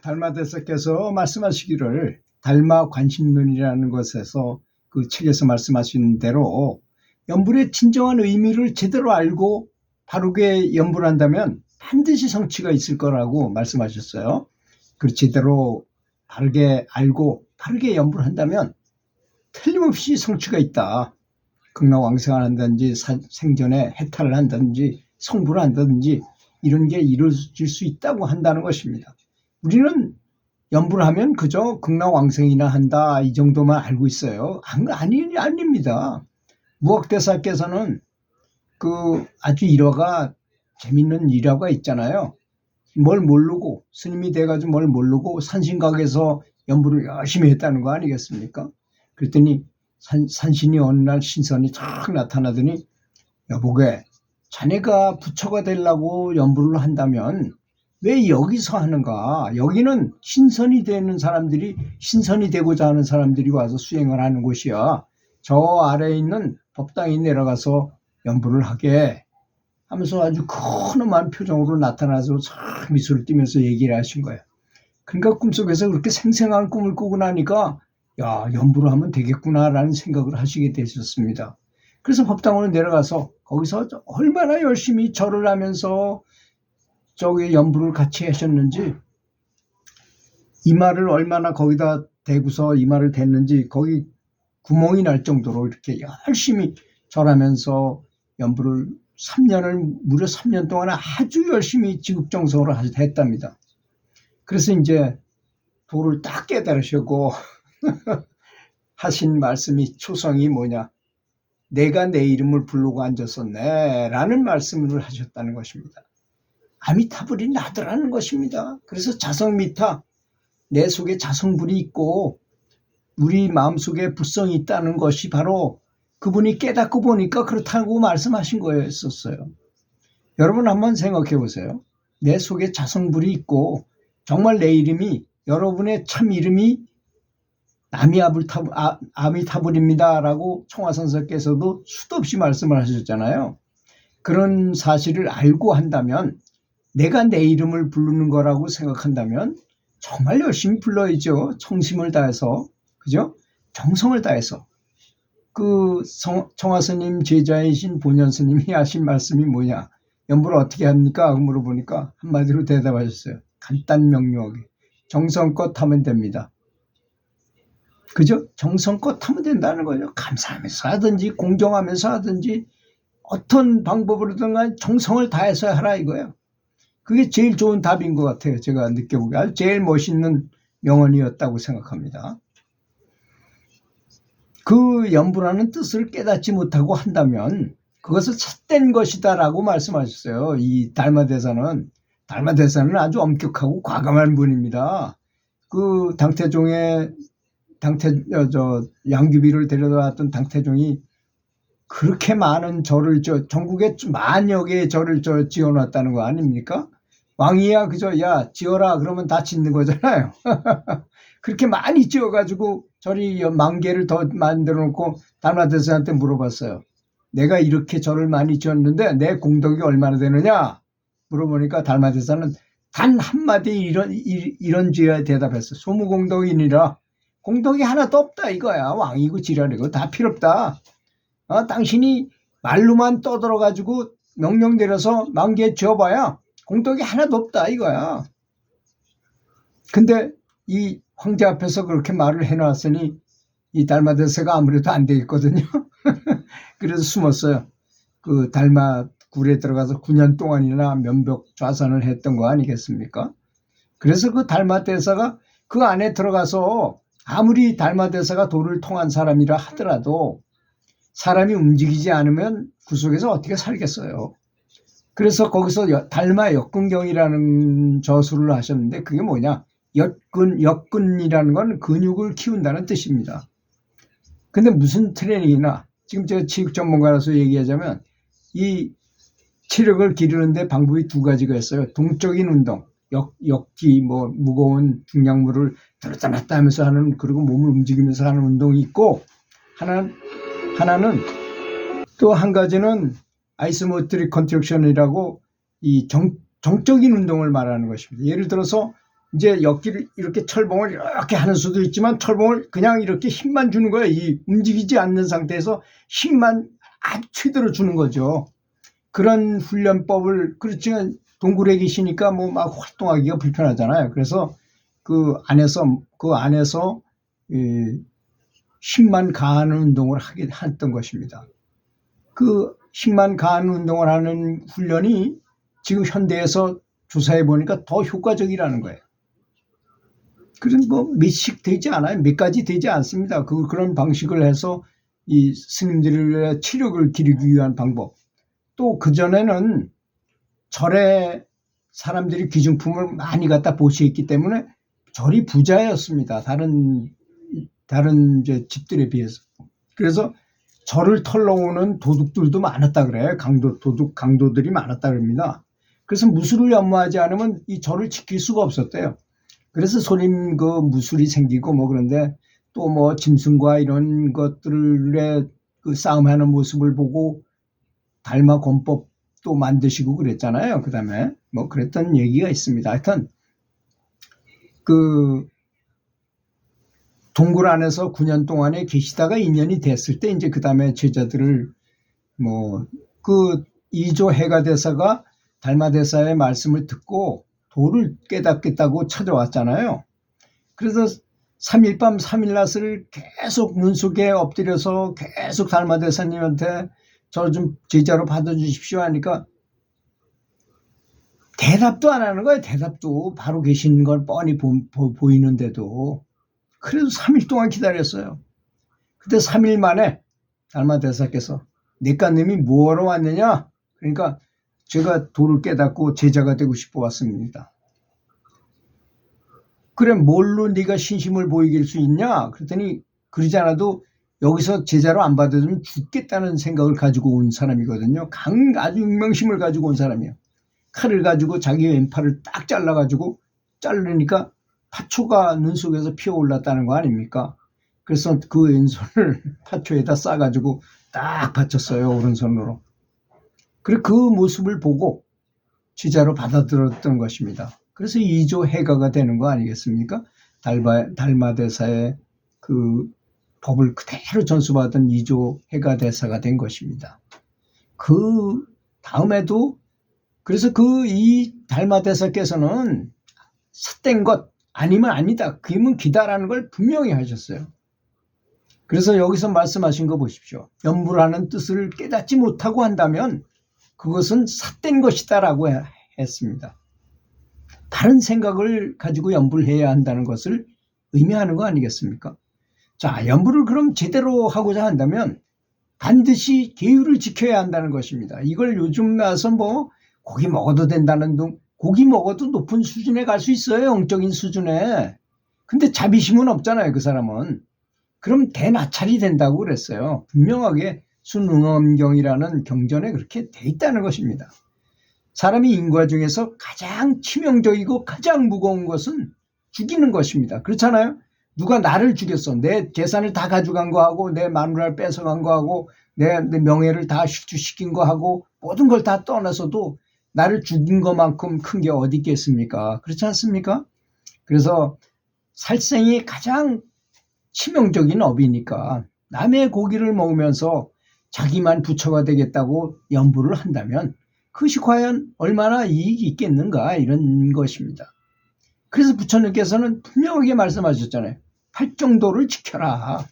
달마대사께서 말씀하시기를 달마 관심론이라는 것에서 그 책에서 말씀하신 대로 연불의 진정한 의미를 제대로 알고 바르게 연불한다면 반드시 성취가 있을 거라고 말씀하셨어요. 그 제대로 바르게 알고 바르게 연불한다면 틀림없이 성취가 있다. 극락왕생을 한다든지 생전에 해탈을 한다든지 성불을 한다든지 이런 게 이루어질 수 있다고 한다는 것입니다. 우리는 연불을 하면 그저 극락왕생이나 한다 이 정도만 알고 있어요. 아닙니다. 무학대사께서는 그 아주 일화가 재밌는 일화가 있잖아요. 뭘 모르고 스님이 돼가지고 뭘 모르고 산신각에서 연불을 열심히 했다는 거 아니겠습니까? 그랬더니 산신이 어느 날 신선이 탁 나타나더니 여보게 자네가 부처가 되려고 연불을 한다면 왜 여기서 하는가? 여기는 신선이 되는 사람들이 신선이 되고자 하는 사람들이 와서 수행을 하는 곳이야. 저 아래에 있는 법당에 내려가서 연불을 하게 하면서 아주 큰엄한 표정으로 나타나서 참 미소를 띠면서 얘기를 하신 거예요. 그러니까 꿈속에서 그렇게 생생한 꿈을 꾸고 나니까 야, 연불을 하면 되겠구나라는 생각을 하시게 되셨습니다. 그래서 법당으로 내려가서 거기서 얼마나 열심히 절을 하면서 저기 연불을 같이 하셨는지 이마를 얼마나 거기다 대고서 이마를 댔는지 거기 구멍이 날 정도로 이렇게 열심히 절하면서 연불을 무려 3년 동안 아주 열심히 지극정성으로 했답니다. 그래서 이제 도를 딱 깨달으셨고 하신 말씀이 초성이 뭐냐? 내가 내 이름을 부르고 앉았었네 라는 말씀을 하셨다는 것입니다. 아미타불이 나더라는 것입니다. 그래서 자성미타, 내 속에 자성불이 있고 우리 마음속에 불성이 있다는 것이 바로 그분이 깨닫고 보니까 그렇다고 말씀하신 거였었어요. 여러분 한번 생각해 보세요. 내 속에 자성불이 있고 정말 내 이름이 여러분의 참 이름이 아미타불입니다 라고 청화선사께서도 수도 없이 말씀을 하셨잖아요. 그런 사실을 알고 한다면 내가 내 이름을 부르는 거라고 생각한다면 정말 열심히 불러야죠. 청심을 다해서, 그죠? 정성을 다해서. 그 청화스님 제자이신 본현스님이 하신 말씀이 뭐냐? 연불을 어떻게 합니까? 물어보니까 한마디로 대답하셨어요. 간단 명료하게. 정성껏 하면 됩니다. 그죠? 정성껏 하면 된다는 거죠. 감사하면서 하든지 공정하면서 하든지 어떤 방법으로든 간 정성을 다해서 하라 이거예요. 그게 제일 좋은 답인 것 같아요. 제가 느껴보기에 아주 제일 멋있는 명언이었다고 생각합니다. 그 연불하는 뜻을 깨닫지 못하고 한다면 그것은 삿된 것이다 라고 말씀하셨어요. 이 달마대사는 아주 엄격하고 과감한 분입니다. 그 양귀비를 데려다왔던 당태종이 그렇게 많은 절을 전국에 만여 개의 절을 지어놨다는 거 아닙니까? 왕이야 그저 야 지어라 그러면 다 짓는 거잖아요. 그렇게 많이 지어가지고 절이 10,000개를 더 만들어 놓고 달마대사한테 물어봤어요. 내가 이렇게 절을 많이 지었는데 내 공덕이 얼마나 되느냐 물어보니까 달마대사는 단 한마디 이런 지어야 대답했어요. 소무공덕이니라. 공덕이 하나도 없다 이거야. 왕이고 지랄이고 다 필요 없다. 당신이 말로만 떠들어가지고 명령 내려서 10,000개 지어봐야 공덕이 하나도 없다 이거야. 근데 이 황제 앞에서 그렇게 말을 해놨으니 이 달마대사가 아무래도 안 되겠거든요. 그래서 숨었어요. 그 달마굴에 들어가서 9년 동안이나 면벽 좌선을 했던 거 아니겠습니까? 그래서 그 달마대사가 그 안에 들어가서 아무리 달마대사가 도를 통한 사람이라 하더라도 사람이 움직이지 않으면 그 속에서 어떻게 살겠어요. 그래서 거기서 달마 역근경이라는 저수를 하셨는데 그게 뭐냐? 역근이라는 건 근육을 키운다는 뜻입니다. 근데 무슨 트레이닝이나 지금 제가 체육 전문가라서 얘기하자면 이 체력을 기르는데 방법이 2가지가 있어요. 동적인 운동, 역기 무거운 중량물을 들었다 놨다 하면서 하는 그리고 몸을 움직이면서 하는 운동이 있고 하나는 또 한 가지는 아이소메트릭 컨트랙션이라고 이 정적인 운동을 말하는 것입니다. 예를 들어서 이제 엮기를 이렇게 철봉을 이렇게 하는 수도 있지만 철봉을 그냥 이렇게 힘만 주는 거예요. 이 움직이지 않는 상태에서 힘만 아주 최대로 주는 거죠. 그런 훈련법을 그렇지만 동굴에 계시니까 뭐 막 활동하기가 불편하잖아요. 그래서 그 안에서 힘만 가하는 운동을 하게 했던 것입니다. 그 힘만 가하는 운동을 하는 훈련이 지금 현대에서 조사해 보니까 더 효과적이라는 거예요. 그런 뭐 몇씩 되지 않아요. 몇 가지 되지 않습니다. 그런 방식을 해서 이 스님들의 체력을 기르기 위한 방법. 또 그전에는 절에 사람들이 귀중품을 많이 갖다 보시했기 때문에 절이 부자였습니다. 다른 이제 집들에 비해서. 그래서 절을 털러 오는 도둑들도 많았다 그래요. 강도들이 많았다 그럽니다. 그래서 무술을 연마하지 않으면 이 절을 지킬 수가 없었대요. 그래서 소림 그 무술이 생기고 뭐 그런데 또 뭐 짐승과 이런 것들의 그 싸움하는 모습을 보고 달마 권법도 만드시고 그랬잖아요. 그 다음에 뭐 그랬던 얘기가 있습니다. 하여튼 그 동굴 안에서 9년 동안에 계시다가 2년이 됐을 때 이제 그 다음에 제자들을 뭐 그 이조 해가대사가 달마대사의 말씀을 듣고 도를 깨닫겠다고 찾아왔잖아요. 그래서 3일 밤 3일 낮을 계속 눈 속에 엎드려서 계속 달마대사님한테 저 좀 제자로 받아주십시오 하니까 대답도 안 하는 거예요. 대답도 바로 계신 걸 뻔히 보이는데도. 그래도 3일 동안 기다렸어요. 그때 3일 만에 달마대사께서 내가님이 뭐하러 왔느냐? 그러니까 제가 도를 깨닫고 제자가 되고 싶어 왔습니다. 그래 뭘로 네가 신심을 보이길 수 있냐? 그랬더니 그러지 않아도 여기서 제자로 안 받아주면 죽겠다는 생각을 가지고 온 사람이거든요. 아주 용맹심을 가지고 온 사람이에요. 칼을 가지고 자기 왼팔을 딱 잘라가지고 자르니까 파초가 눈 속에서 피어올랐다는 거 아닙니까? 그래서 그 왼손을 파초에다 싸가지고 딱 받쳤어요. 오른손으로. 그리고 그 모습을 보고 제자로 받아들였던 것입니다. 그래서 이조 해가가 되는 거 아니겠습니까? 달마대사의 그 법을 그대로 전수받은 이조 해가 대사가 된 것입니다. 그 다음에도 그래서 이 달마대사께서는 삿된 것 아니면 아니다. 그러면 기다라는 걸 분명히 하셨어요. 그래서 여기서 말씀하신 거 보십시오. 연불하는 뜻을 깨닫지 못하고 한다면 그것은 삿된 것이다라고 했습니다. 다른 생각을 가지고 연불해야 한다는 것을 의미하는 거 아니겠습니까? 자, 연불을 그럼 제대로 하고자 한다면 반드시 계율을 지켜야 한다는 것입니다. 이걸 요즘 와서 뭐 고기 먹어도 된다는 둥, 고기 먹어도 높은 수준에 갈 수 있어요. 영적인 수준에. 근데 자비심은 없잖아요. 그 사람은. 그럼 대나찰이 된다고 그랬어요. 분명하게 순응엄경이라는 경전에 그렇게 돼 있다는 것입니다. 사람이 인과 중에서 가장 치명적이고 가장 무거운 것은 죽이는 것입니다. 그렇잖아요. 누가 나를 죽였어. 내 재산을 다 가져간 거하고 내 마누라를 뺏어간 거하고 내 명예를 다 실추시킨 거하고 모든 걸 다 떠나서도 나를 죽인 것만큼 큰 게 어디 있겠습니까? 그렇지 않습니까? 그래서 살생이 가장 치명적인 업이니까 남의 고기를 먹으면서 자기만 부처가 되겠다고 연부를 한다면 그것이 과연 얼마나 이익이 있겠는가 이런 것입니다. 그래서 부처님께서는 분명하게 말씀하셨잖아요. 팔정도를 지켜라.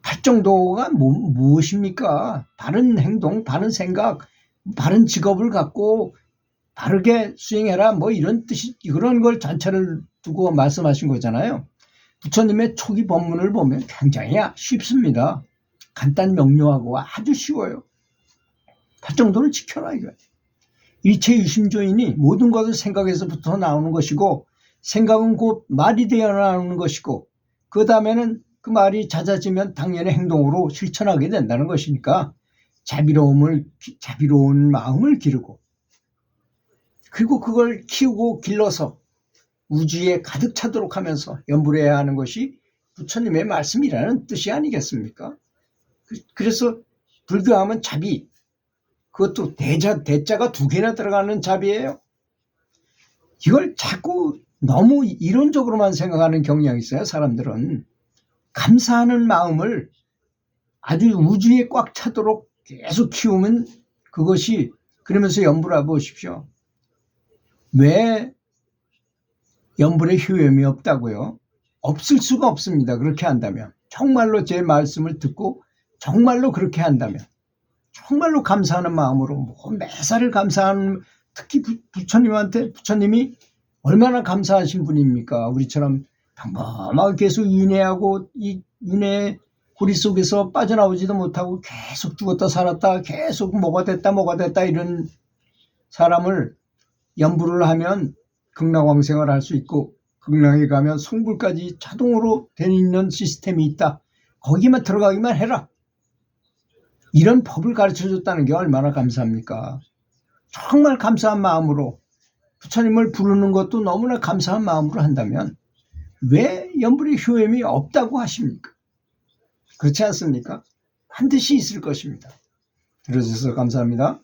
팔정도가 무엇입니까? 바른 행동, 바른 생각, 바른 직업을 갖고 바르게 수행해라. 뭐 이런 뜻이 그런 걸 전체를 두고 말씀하신 거잖아요. 부처님의 초기 법문을 보면 굉장히 쉽습니다. 간단 명료하고 아주 쉬워요. 팔정도를 지켜라 이거예요. 일체 유심조이니 모든 것을 생각에서부터 나오는 것이고 생각은 곧 말이 되어 나오는 것이고 그 다음에는 그 말이 잦아지면 당연히 행동으로 실천하게 된다는 것이니까 자비로운 마음을 기르고 그리고 그걸 키우고 길러서 우주에 가득 차도록 하면서 연불해야 하는 것이 부처님의 말씀이라는 뜻이 아니겠습니까? 그래서 불교하면 자비, 그것도 대자가 두 개나 들어가는 자비예요. 이걸 자꾸 너무 이론적으로만 생각하는 경향이 있어요. 사람들은 감사하는 마음을 아주 우주에 꽉 차도록 계속 키우면 그것이, 그러면서 연불해 보십시오. 왜 연불에 효험이 없다고요? 없을 수가 없습니다. 그렇게 한다면, 정말로 제 말씀을 듣고 정말로 그렇게 한다면, 정말로 감사하는 마음으로 뭐 매사를 감사하는, 특히 부처님한테, 부처님이 얼마나 감사하신 분입니까? 우리처럼 평범하게 계속 윤회하고 이 윤회 고리 속에서 빠져나오지도 못하고 계속 죽었다 살았다 계속 뭐가 됐다 이런 사람을 연불을 하면 극락왕생을 할 수 있고, 극락에 가면 성불까지 자동으로 되는 시스템이 있다. 거기만 들어가기만 해라. 이런 법을 가르쳐줬다는 게 얼마나 감사합니까? 정말 감사한 마음으로 부처님을 부르는 것도 너무나 감사한 마음으로 한다면 왜 연불의 효험이 없다고 하십니까? 그렇지 않습니까? 반드시 있을 것입니다. 들어주셔서 감사합니다.